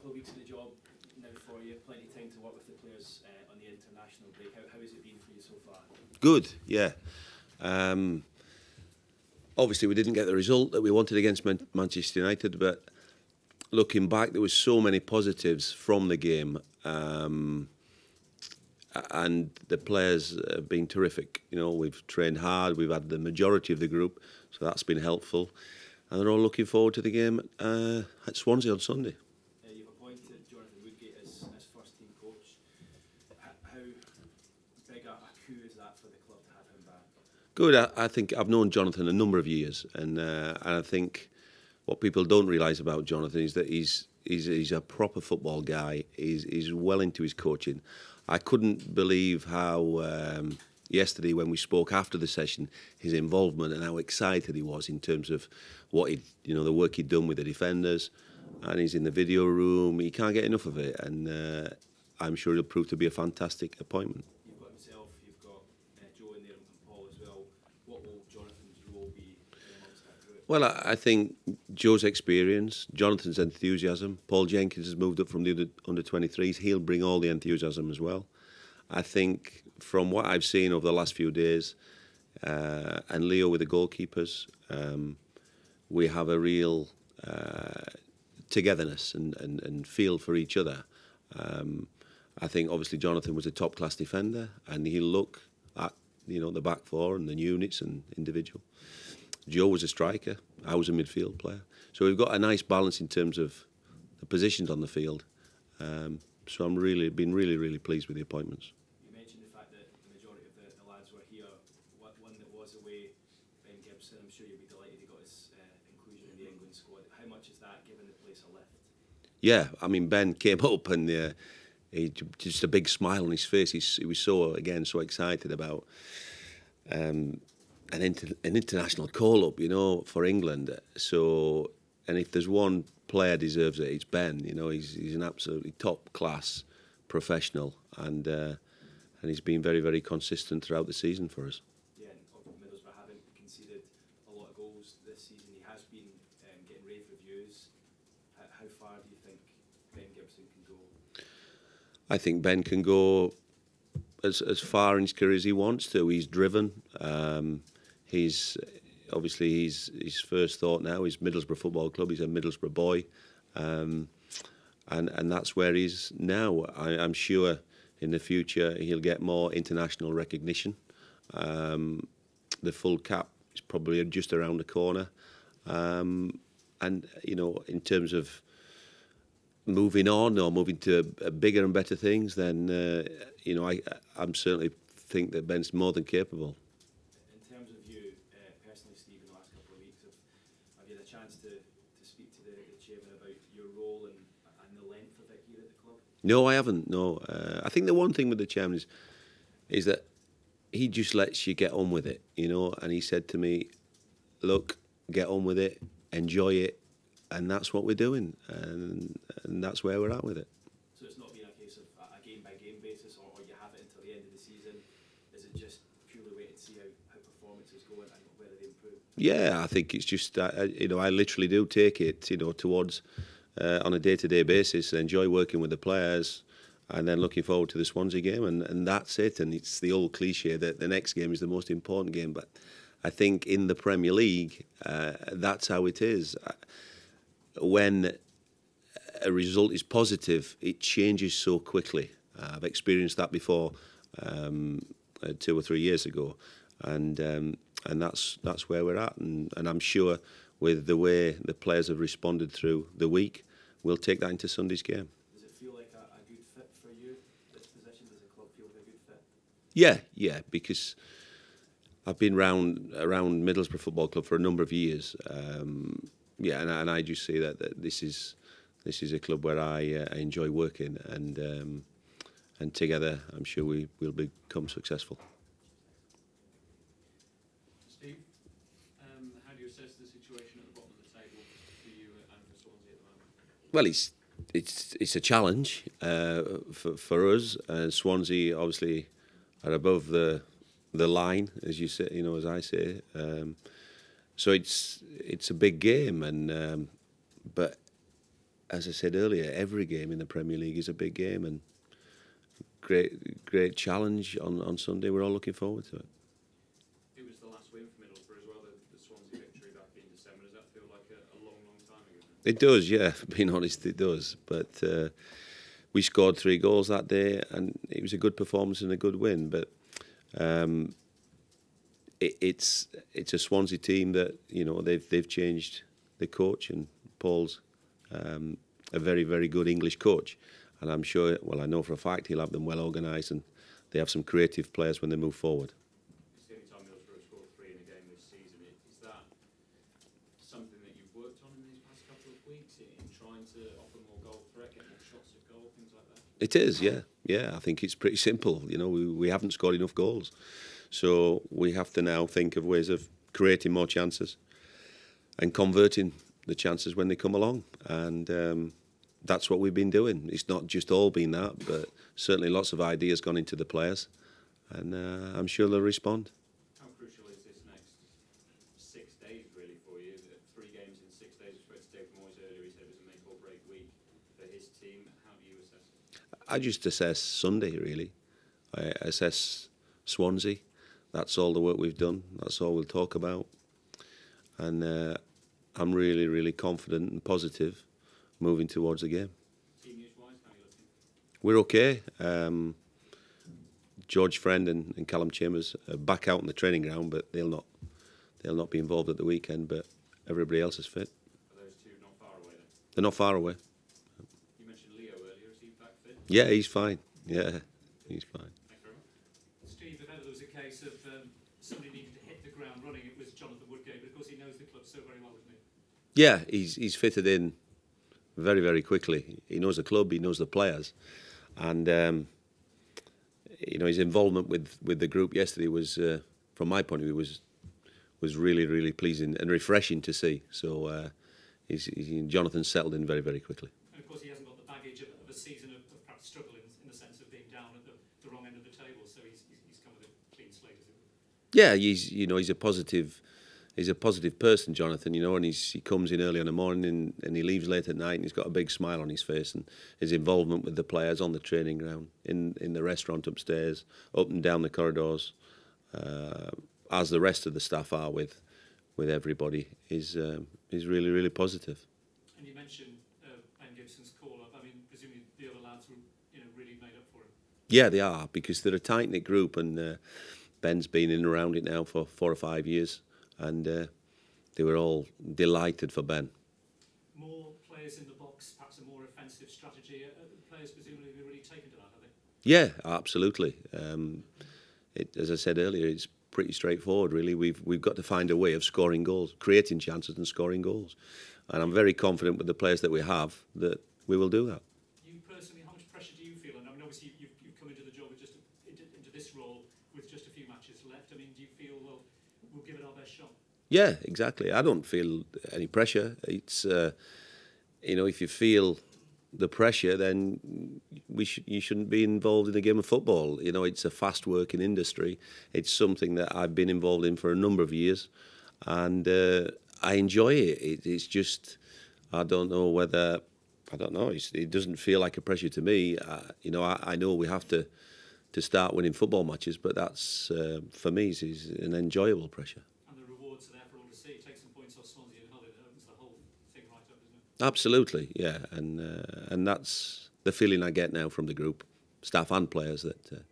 couple of weeks of the job now for you, plenty of time to work with the players on the international break. How has it been for you so far? Good, yeah. Obviously, we didn't get the result that we wanted against Manchester United, but looking back, there was so many positives from the game, and the players have been terrific. You know, we've trained hard. We've had the majority of the group, so that's been helpful. And they're all looking forward to the game at Swansea on Sunday. You've appointed Jonathan Woodgate as first team coach. How big a coup is that for the club to have him back? Good. I think I've known Jonathan a number of years, and I think what people don't realise about Jonathan is that he's a proper football guy. He's well into his coaching. I couldn't believe how yesterday when we spoke after the session, his involvement and how excited he was in terms of what the work he'd done with the defenders, and he's in the video room. He can't get enough of it, and I'm sure he'll prove to be a fantastic appointment. You've got himself, you've got Joe in there and Paul as well. What will Jonathan's role be amongst that group? Well, I think Joe's experience, Jonathan's enthusiasm. Paul Jenkins has moved up from the under-23s. He'll bring all the enthusiasm as well. I think from what I've seen over the last few days, and Leo with the goalkeepers, we have a real togetherness and feel for each other. I think obviously Jonathan was a top-class defender, and he'll look at the back four and the units and individual. Joe was a striker. I was a midfield player. So we've got a nice balance in terms of the positions on the field. So I'm been really pleased with the appointments. You mentioned the fact that the majority of the lads were here. One that was away, Ben Gibson, I'm sure you'll be delighted he got his inclusion in the England squad. How much is that giving the place a lift? Yeah, I mean, Ben came up and he just a big smile on his face. He was so excited about an international call-up, for England. So, and if there's one player deserves it, it's Ben. He's an absolutely top-class professional, and he's been very consistent throughout the season for us. Yeah, and Middlesbrough haven't conceded a lot of goals this season. He has been getting rave reviews. How far do you think Ben Gibson can go? I think Ben can go as far in his career as he wants to. He's driven. He's obviously his first thought now is Middlesbrough Football Club. He's a Middlesbrough boy, and that's where he's now. I'm sure in the future he'll get more international recognition. The full cap is probably just around the corner, and in terms of moving on or moving to bigger and better things, then I'm certainly think that Ben's more than capable. In terms of you personally, Steve, in the last couple of weeks, have you had a chance to speak to the chairman about your role and the length of it here at the club? No, I haven't. No, I think the one thing with the chairman is that he just lets you get on with it, And he said to me, "Look, get on with it, enjoy it." And that's what we're doing, and that's where we're at with it. So it's not been a case of a game-by-game basis, or you have it until the end of the season. Is it just purely wait and see how performances go and whether they improve? Yeah, I think it's just I literally do take it towards on a day-to-day basis, enjoy working with the players, and then looking forward to the Swansea game, and that's it. And it's the old cliche that the next game is the most important game, but I think in the Premier League, that's how it is. When a result is positive, it changes so quickly. I've experienced that before 2 or 3 years ago, and that's where we're at. And I'm sure with the way the players have responded through the week, we'll take that into Sunday's game. Does it feel like a good fit for you, this position? Does the club feel like a good fit? Yeah, because I've been around Middlesbrough Football Club for a number of years. And I just see that this is a club where I enjoy working, and together I'm sure we'll become successful. Steve, how do you assess the situation at the bottom of the table for you and for Swansea at the moment? Well, it's a challenge for us. Swansea obviously are above the line, as you say, as I say. So it's a big game, but as I said earlier, every game in the Premier League is a big game, and great challenge on Sunday. We're all looking forward to it. It was the last win for Middlesbrough as well, the Swansea victory back in December. Does that feel like a long time ago now? It does, yeah. Being honest, it does. But we scored 3 goals that day, and it was a good performance and a good win. But it's a Swansea team that, you know, they've changed the coach, and Paul's a very, very good English coach, and I'm sure, well, I know for a fact he'll have them well organised, and they have some creative players when they move forward. It's the only time Middlesbrough scored 3 in a game this season. Is that something that you've worked on in these past couple of weeks, in trying to offer more goal threat, get more shots at goal, things like that? It is, yeah. I think it's pretty simple. You know, we haven't scored enough goals, so we have to now think of ways of creating more chances and converting the chances when they come along, and that's what we've been doing. It's not just all been that, but certainly lots of ideas gone into the players, and I'm sure they'll respond. How crucial is this next 6 days really for you? 3 games in 6 days. I spoke to Dave Moyes earlier. He said it was a make or break week for his team. How do you assess it? I just assess Sunday, really. I assess Swansea. That's all the work we've done. That's all we'll talk about, and I'm really, really confident and positive moving towards the game. Team news-wise, how are you looking? We're okay. George Friend and Callum Chambers are back out on the training ground, but they'll not be involved at the weekend. But everybody else is fit. Are those 2 not far away then? They're not far away. You mentioned Leo earlier. Is he back fit? Yeah, he's fine. Yeah, he's fine. Thank you very much. Steve, if ever there was a case of somebody needed to hit the ground running, it was Jonathan Woodgate, but of course he knows the club so very well, doesn't he? Yeah, he's fitted in very, very quickly. He knows the club, he knows the players, and you know, his involvement with the group yesterday was, from my point of view, was really, really pleasing and refreshing to see. So Jonathan settled in very, very quickly. And of course he hasn't got the baggage of a season of perhaps struggle in the sense of being down at the wrong end of the table, so he's come with a clean slate, as it were. Yeah, he's a positive. He's a positive person, Jonathan, you know, and he comes in early in the morning and he leaves late at night, and he's got a big smile on his face, and his involvement with the players on the training ground, in the restaurant upstairs, up and down the corridors, as the rest of the staff are with everybody, is really, really positive. And you mentioned Ben Gibson's call-up. I mean, presumably the other lads were, you know, really made up for him. Yeah, they are, because they're a tight-knit group, and Ben's been in and around it now for 4 or 5 years. And they were all delighted for Ben. More players in the box, perhaps a more offensive strategy. Players presumably be really taken to that, are they? Yeah, absolutely. As I said earlier, it's pretty straightforward, really. We've got to find a way of scoring goals, creating chances and scoring goals. And I'm very confident with the players that we have that we will do that. You personally, how much pressure do you feel? And I mean, obviously you've come into the job with into this role with just a few matches left. I mean, do you feel, well, we'll give it our best shot? Yeah, exactly. I don't feel any pressure. It's you know, if you feel the pressure, then you shouldn't be involved in a game of football. You know, it's a fast-working industry. It's something that I've been involved in for a number of years, and I enjoy it. It's just, I don't know. It doesn't feel like a pressure to me. You know, I know we have to start winning football matches, but that's for me is an enjoyable pressure. And the rewards are there for all to see. Take some points off Swansea and Hull. It opens the whole thing right up, doesn't it? Absolutely, yeah, and that's the feeling I get now from the group, staff and players, that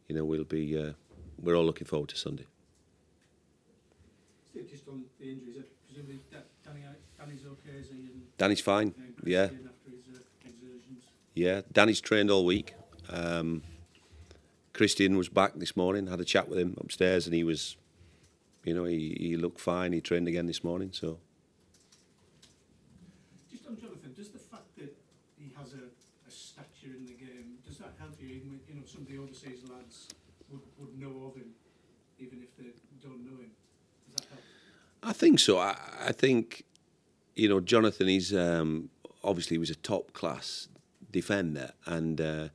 you know, we're all looking forward to Sunday. Steve, just on the injuries, presumably Danny's okay, is he? Danny's fine, yeah. After his exertions. Yeah, Danny's trained all week. Christian was back this morning, had a chat with him upstairs, and he was, you know, he looked fine. He trained again this morning, so. Just on Jonathan, does the fact that he has a stature in the game, does that help you? Even with, you know, some of the overseas lads would know of him, even if they don't know him. Does that help? I think so. I think, you know, Jonathan, he's obviously he was a top class defender, and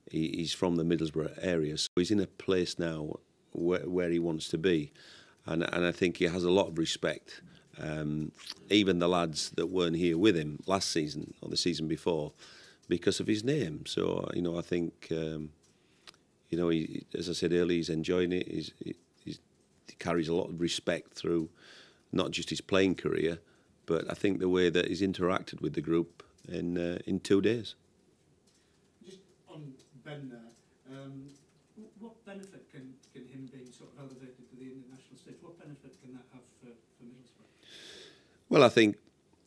he's from the Middlesbrough area, so he's in a place now where he wants to be, and I think he has a lot of respect even the lads that weren't here with him last season or the season before, because of his name. So, I think, he, as I said earlier, he's enjoying it. He carries a lot of respect through not just his playing career, but I think the way that he's interacted with the group in 2 days. Just on Ben there, what benefit can him being sort of elevated to the international stage, what benefit can that have for Middlesbrough? Well, I think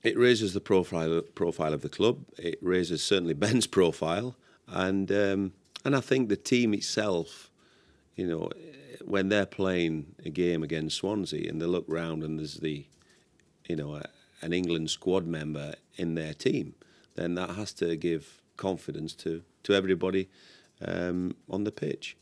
it raises the profile of the club. It raises certainly Ben's profile, and I think the team itself, when they're playing a game against Swansea and they look round and there's an England squad member in their team, then that has to give confidence to everybody on the pitch.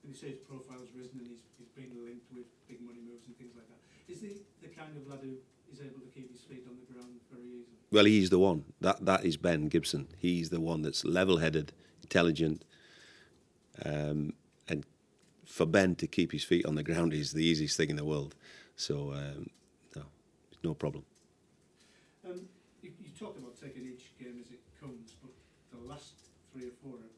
When you say his profile's risen and he's been linked with big money moves and things like that, is he the kind of lad who is able to keep his feet on the ground very easily? Well, he's the one. That is Ben Gibson. He's the one that's level-headed, intelligent, and for Ben to keep his feet on the ground is the easiest thing in the world. So, no problem. You talked about taking each game as it comes, but the last 3 or 4 are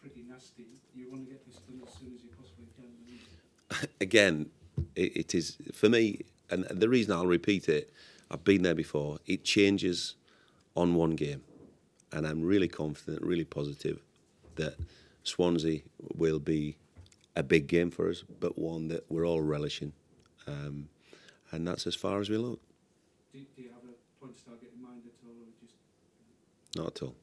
pretty nasty. You want to get this done as soon as you possibly can. Again, it is, for me, and the reason I'll repeat it, I've been there before, it changes on one game. And I'm really confident, really positive that Swansea will be a big game for us, but one that we're all relishing. And that's as far as we look. Do you have a points target in mind at all, or just... Not at all.